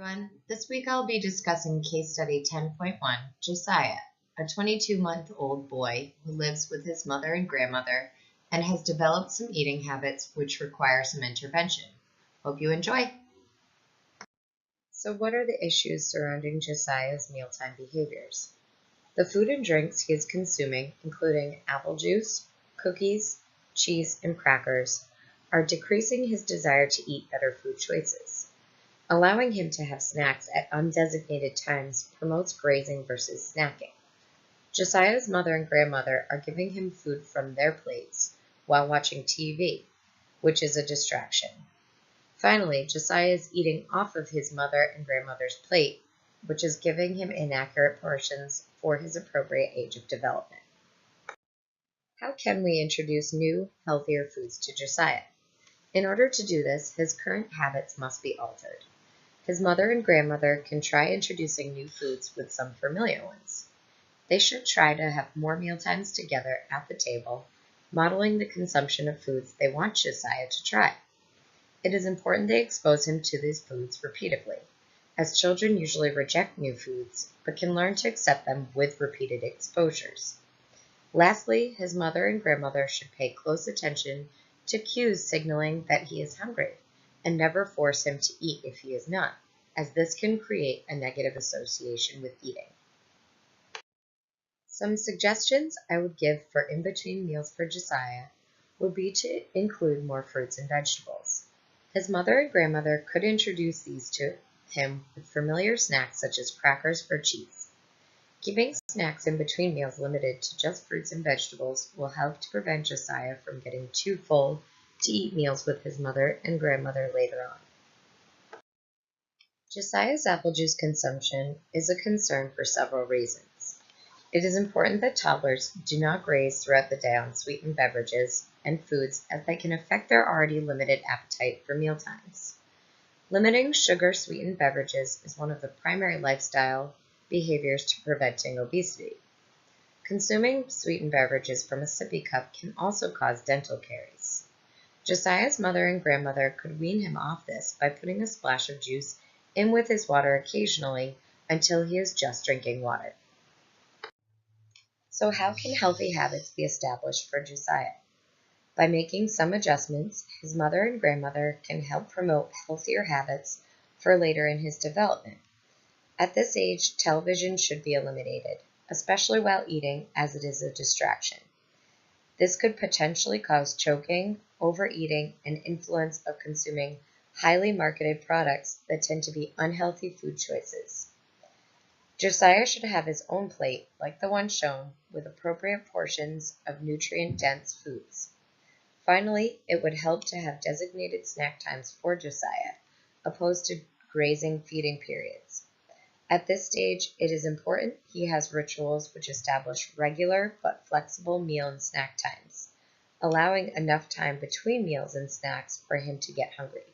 everyone. This week I'll be discussing case study 10.1, Josiah, a 22-month-old boy who lives with his mother and grandmother and has developed some eating habits which require some intervention. Hope you enjoy. So what are the issues surrounding Josiah's mealtime behaviors? The food and drinks he is consuming, including apple juice, cookies, cheese, and crackers, are decreasing his desire to eat better food choices. Allowing him to have snacks at undesignated times promotes grazing versus snacking. Josiah's mother and grandmother are giving him food from their plates while watching TV, which is a distraction. Finally, Josiah is eating off of his mother and grandmother's plate, which is giving him inaccurate portions for his appropriate age of development. How can we introduce new, healthier foods to Josiah? In order to do this, his current habits must be altered. His mother and grandmother can try introducing new foods with some familiar ones. They should try to have more mealtimes together at the table, modeling the consumption of foods they want Josiah to try. It is important they expose him to these foods repeatedly, as children usually reject new foods, but can learn to accept them with repeated exposures. Lastly, his mother and grandmother should pay close attention to cues signaling that he is hungry, and never force him to eat if he is not, as this can create a negative association with eating. Some suggestions I would give for in-between meals for Josiah would be to include more fruits and vegetables. His mother and grandmother could introduce these to him with familiar snacks such as crackers or cheese. Keeping snacks in between meals limited to just fruits and vegetables will help to prevent Josiah from getting too full to eat meals with his mother and grandmother later on. Josiah's apple juice consumption is a concern for several reasons. It is important that toddlers do not graze throughout the day on sweetened beverages and foods, as they can affect their already limited appetite for mealtimes. Limiting sugar-sweetened beverages is one of the primary lifestyle behaviors to preventing obesity. Consuming sweetened beverages from a sippy cup can also cause dental caries. Josiah's mother and grandmother could wean him off this by putting a splash of juice in with his water occasionally until he is just drinking water. So how can healthy habits be established for Josiah? By making some adjustments, his mother and grandmother can help promote healthier habits for later in his development. At this age, television should be eliminated, especially while eating, as it is a distraction. This could potentially cause choking, overeating, and influence of consuming highly marketed products that tend to be unhealthy food choices. Josiah should have his own plate, like the one shown, with appropriate portions of nutrient-dense foods. Finally, it would help to have designated snack times for Josiah, opposed to grazing feeding periods. At this stage, it is important he has rituals which establish regular but flexible meal and snack times, allowing enough time between meals and snacks for him to get hungry.